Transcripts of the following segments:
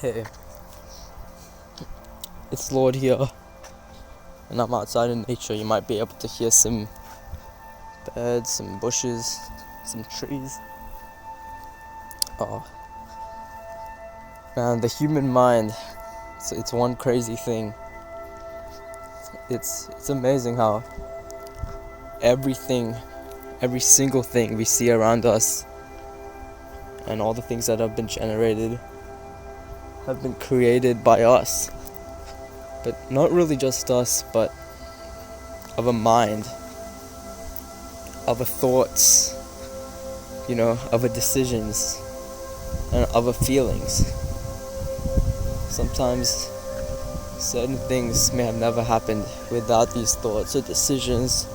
Hey, it's Lord here, and I'm outside in nature. You might be able to hear some birds, some bushes, some trees. Oh, man, the human mind, it's one crazy thing. It's amazing how every single thing we see around us, and all the things that have been generated, have been created by us. But not really just us, but of a mind, of a thoughts, of a decisions, and of a feelings. Sometimes certain things may have never happened without these thoughts or decisions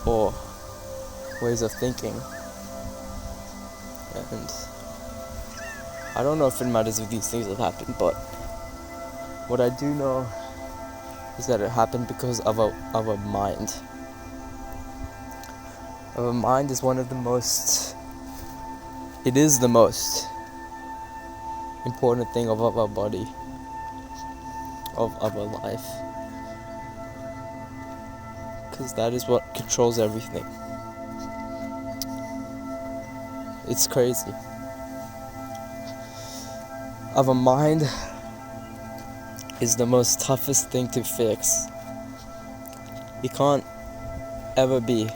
or ways of thinking. And I don't know if it matters if these things have happened, but what I do know is that it happened because of a mind. A mind is one of the most, it is the most important thing of our body, of our life, because that is what controls everything. It's crazy. Of a mind is the most toughest thing to fix. It can't ever be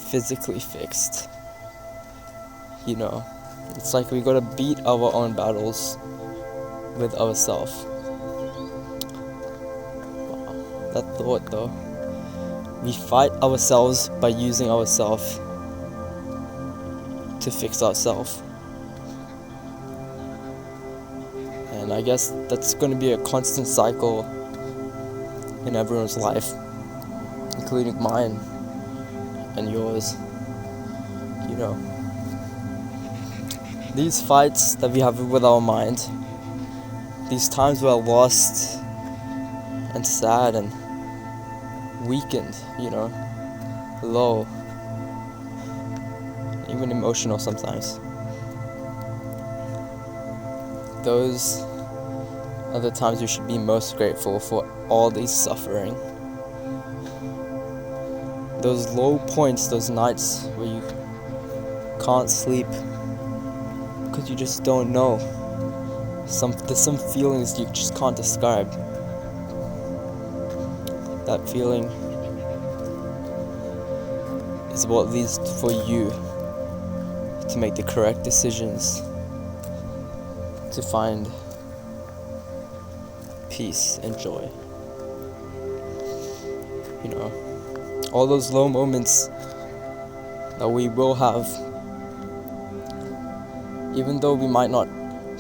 physically fixed. It's like we gotta beat our own battles with ourselves. That thought though. We fight ourselves by using ourselves to fix ourselves. And I guess that's going to be a constant cycle in everyone's life, including mine and yours. These fights that we have with our mind, these times we're lost and sad and weakened, low, even emotional sometimes. Those are the times we should be most grateful for all this suffering. Those low points, those nights where you can't sleep because you just don't know. There's some feelings you just can't describe. That feeling is what leads for you to make the correct decisions, to find peace and joy. All those low moments that we will have, even though we might not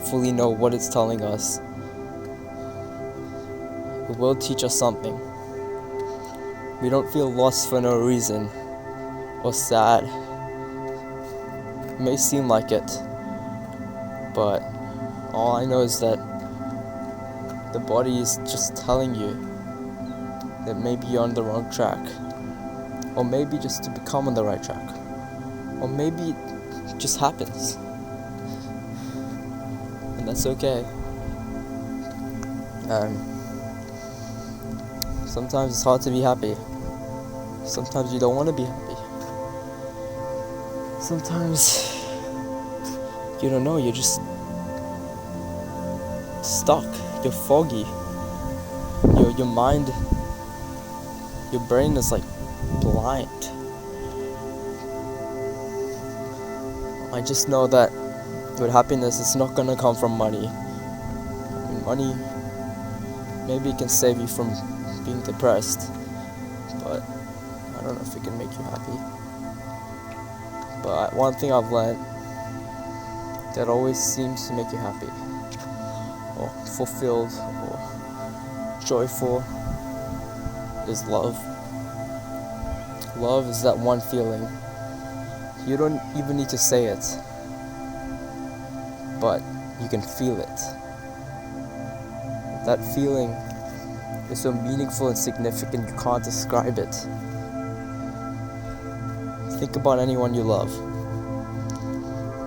fully know what it's telling us, it will teach us something. We don't feel lost for no reason or sad. It may seem like it, but all I know is that the body is just telling you that maybe you're on the wrong track, or maybe just to become on the right track, or maybe it just happens, and that's okay. Sometimes it's hard to be happy. Sometimes you don't want to be happy. Sometimes you don't know, you're just stuck, you're foggy. Your mind, your brain is like blind. I just know that with happiness, it's not gonna come from money. Money, maybe it can save you from being depressed, but I don't know if it can make you happy. But one thing I've learned that always seems to make you happy, or fulfilled, or joyful, is love. Love is that one feeling. You don't even need to say it, but you can feel it. That feeling is so meaningful and significant, you can't describe it. Think about anyone you love.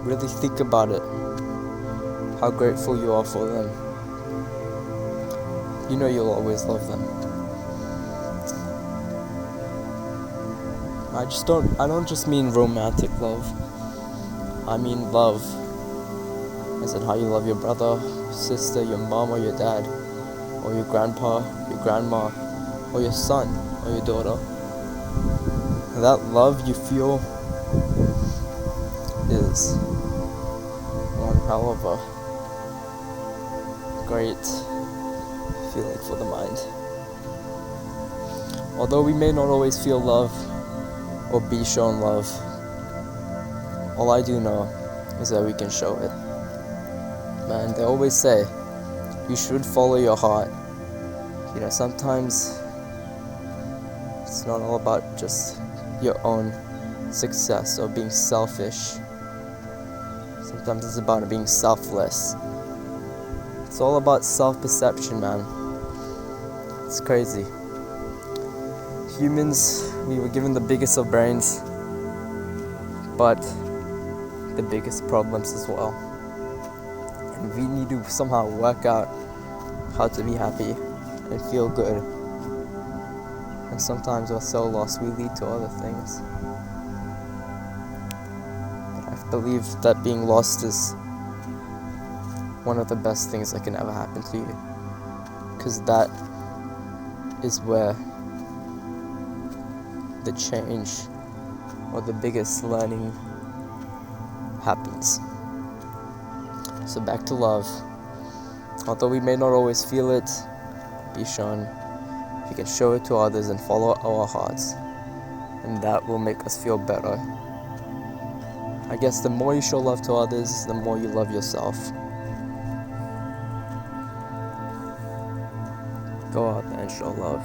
Really think about it. how grateful you are for them, you know you'll always love them. I don't just mean romantic love. I mean love. As in how you love your brother, your sister, your mom or your dad, or your grandpa, your grandma, or your son, or your daughter. That love you feel is one hell of a great feeling for the mind. Although we may not always feel love or be shown love, all I do know is that we can show it. Man, they always say you should follow your heart. You know, sometimes it's not all about just your own success or being selfish. Sometimes it's about being selfless. It's all about self-perception, man. It's crazy. Humans, we were given the biggest of brains, but the biggest problems as well. And we need to somehow work out how to be happy and feel good. And sometimes we're so lost we lead to other things. But I believe that being lost is one of the best things that can ever happen to you, because that is where the change or the biggest learning happens. So back to love. Although we may not always feel it, be shown. We can show it to others and follow our hearts, and that will make us feel better. I guess the more you show love to others, the more you love yourself. Go out there and show love.